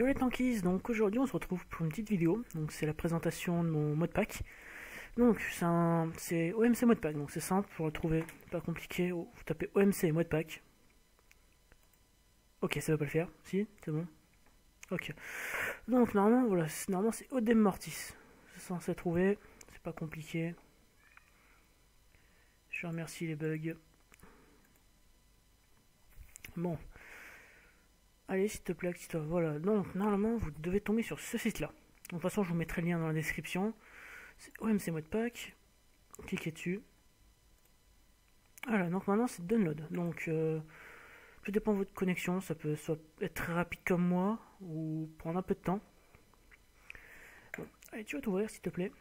Yo les tankies, donc aujourd'hui on se retrouve pour une petite vidéo, donc c'est la présentation de mon modpack. Donc c'est OMC modpack, donc c'est simple pour le trouver, pas compliqué, vous tapez OMC modpack. Ok, ça va pas le faire, si, c'est bon. Ok, donc normalement voilà, normalement c'est Odem Mortis, c'est censé trouver, c'est pas compliqué. Je remercie les bugs. Bon. Allez, s'il te plaît, active-toi. Voilà, donc normalement vous devez tomber sur ce site là. De toute façon, je vous mettrai le lien dans la description. C'est OMC modpack. Cliquez dessus. Voilà, donc maintenant c'est download. Donc, tout dépend de votre connexion. Ça peut soit être très rapide comme moi ou prendre un peu de temps. Bon, allez, tu vas t'ouvrir s'il te plaît.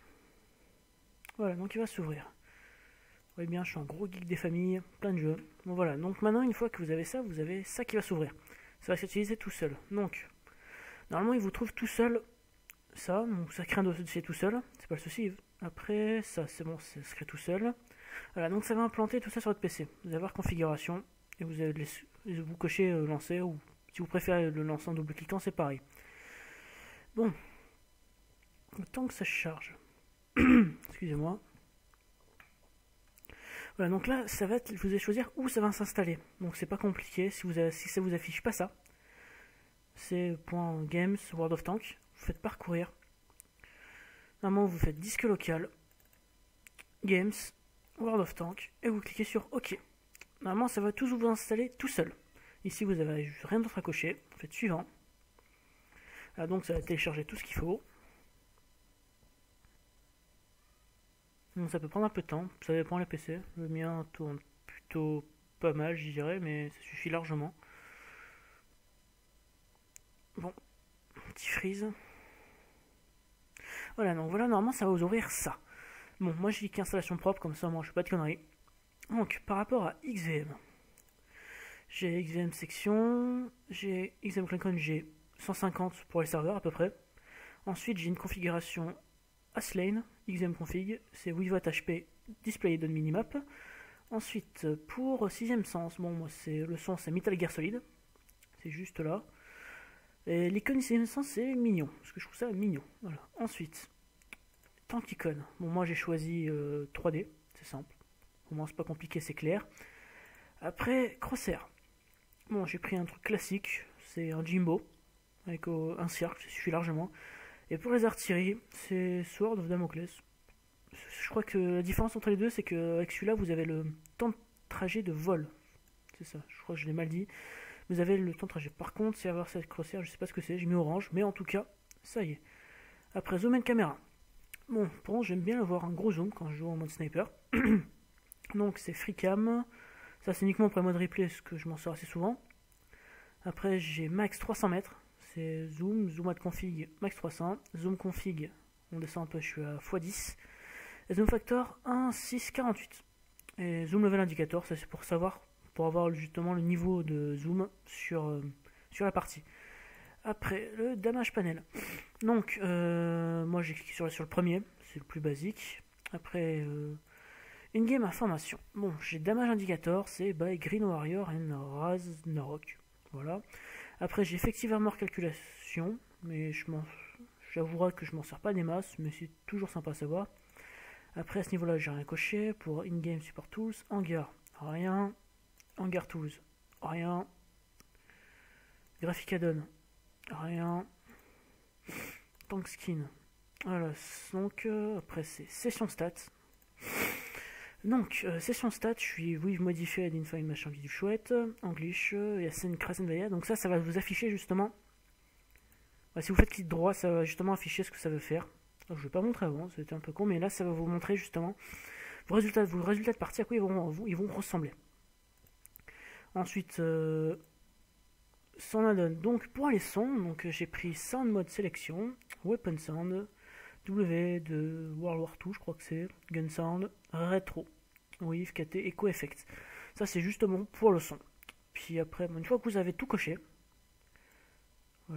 Voilà, donc il va s'ouvrir. Vous voyez bien, je suis un gros geek des familles, plein de jeux. Bon voilà, donc maintenant une fois que vous avez ça qui va s'ouvrir. Ça va s'utiliser tout seul. Donc, normalement, il vous trouve tout seul. Ça, donc ça crée un dossier tout seul. C'est pas le souci. Après, ça, c'est bon, ça se crée tout seul. Voilà, donc ça va implanter tout ça sur votre PC. Vous allez avoir configuration. Et vous allez vous cocher lancer. Ou si vous préférez le lancer en double-cliquant, c'est pareil. Bon. Le temps que ça se charge. Excusez-moi. Voilà, donc là, ça va être, vous allez choisir où ça va s'installer. Donc c'est pas compliqué, si ça vous affiche pas ça, c'est .games World of Tanks, vous faites parcourir. Normalement, vous faites disque local, Games, World of Tanks, et vous cliquez sur OK. Normalement, ça va toujours vous installer tout seul. Ici, vous avez rien d'autre à cocher, vous faites suivant. Là, donc ça va télécharger tout ce qu'il faut. Donc ça peut prendre un peu de temps, ça dépend des PC. Le mien tourne plutôt pas mal, je dirais, mais ça suffit largement. Bon, petit freeze. Voilà, donc voilà, normalement ça va vous ouvrir ça. Bon, moi j'ai qu'installation propre, comme ça moi je fais pas de conneries. Donc, par rapport à XVM, j'ai XVM section, j'ai XVM Clincon, j'ai 150 pour les serveurs à peu près. Ensuite, j'ai une configuration Aslane, XVM config, c'est without HP displayed on minimap. Ensuite, pour 6ème sens, bon, moi c'est le son, c'est Metal Gear Solid, c'est juste là. Et l'icône 6ème sens, c'est mignon, parce que je trouve ça mignon. Voilà. Ensuite, tank icône, bon, moi j'ai choisi 3D, c'est simple. Au moins, c'est pas compliqué, c'est clair. Après, crosshair. Bon, j'ai pris un truc classique, c'est un Jimbo, avec un cercle, ça suffit largement. Et pour les artilleries, c'est Sword of Damocles. Je crois que la différence entre les deux, c'est qu'avec celui-là, vous avez le temps de trajet de vol. C'est ça, je crois que je l'ai mal dit. Vous avez le temps de trajet. Par contre, c'est avoir cette crosshair, je sais pas ce que c'est, j'ai mis orange, mais en tout cas, ça y est. Après, zoom and caméra. Bon, pour j'aime bien avoir un gros zoom quand je joue en mode sniper. Donc, c'est FreeCam. Ça, c'est uniquement pour le mode replay, parce que je m'en sers assez souvent. Après, j'ai max 300 mètres. C'est zoom, zoom at config max 300, zoom config, on descend un peu, je suis à x10, et zoom factor 1,648. Et zoom level indicator, ça c'est pour savoir, pour avoir justement le niveau de zoom sur la partie. Après, le damage panel. Donc, moi j'ai cliqué sur le premier, c'est le plus basique. Après, in-game information. Bon, j'ai damage indicator, c'est by Green Warrior and Raznarok. Voilà. Après, j'ai Effective Armor Calculation, mais j'avouerai que je m'en sers pas des masses, mais c'est toujours sympa à savoir. Après, à ce niveau-là, j'ai rien coché. Pour In-Game Support Tools, Hangar, rien. Hangar Tools, rien. Graphic Add-on, rien. Tank Skin, voilà. Donc, après, c'est Session Stats. Donc, session stats, je suis modifié à Define machin du chouette, English, il y a scène Crescent Vaya, donc ça va vous afficher justement. Bah, si vous faites clic droit, ça va justement afficher ce que ça veut faire. Alors, je ne vais pas montrer avant, c'était un peu con, mais là ça va vous montrer justement vos résultats de partie, à quoi ils vont ressembler. Ensuite, son add-on. Donc pour les sons, donc j'ai pris Sound Mode Sélection, Weapon Sound, W de World War II, je crois que c'est, Gun Sound, Retro, oui, FKT, Echo Effect. Ça c'est justement pour le son. Puis après, une fois que vous avez tout coché,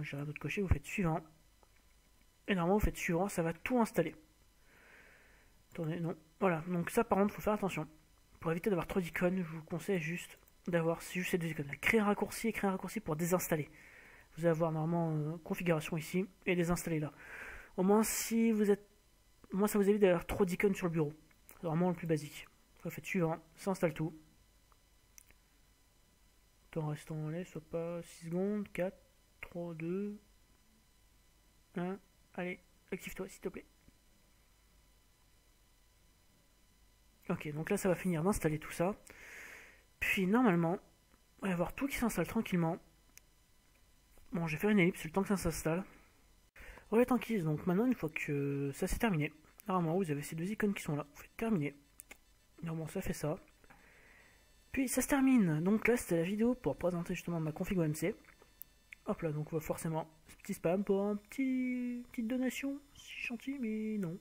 j'ai rien d'autre coché, vous faites suivant. Et normalement vous faites suivant, ça va tout installer. Attendez, non. Voilà, donc ça par contre, il faut faire attention. Pour éviter d'avoir trop d'icônes, je vous conseille juste d'avoir juste ces deux icônes. Créer un raccourci et créer un raccourci pour désinstaller. Vous allez avoir normalement configuration ici et les installer là. Au moins, si vous êtes. Moi, ça vous évite d'avoir trop d'icônes sur le bureau. C'est vraiment le plus basique. Vous faites suivant, ça installe tout. Temps restant en l'air, soit pas 6 secondes, 4, 3, 2, 1. Allez, active-toi s'il te plaît. Ok, donc là ça va finir d'installer tout ça. Puis normalement, on va y avoir tout qui s'installe tranquillement. Bon, je vais faire une ellipse le temps que ça s'installe. Ouais, tranquille, donc maintenant une fois que ça c'est terminé, normalement vous avez ces deux icônes qui sont là. Vous faites terminer. Normalement ça fait ça. Puis ça se termine. Donc là c'était la vidéo pour présenter justement ma config OMC. Hop là, donc forcément, ce petit spam pour un petite donation. C'est gentil, mais non.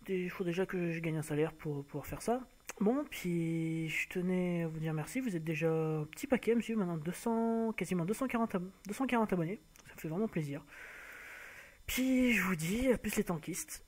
Il faut déjà que je gagne un salaire pour pouvoir faire ça. Bon, puis je tenais à vous dire merci. Vous êtes déjà un petit paquet à me suivre maintenant, quasiment 240 abonnés. Ça me fait vraiment plaisir. Puis je vous dis à plus les tankistes.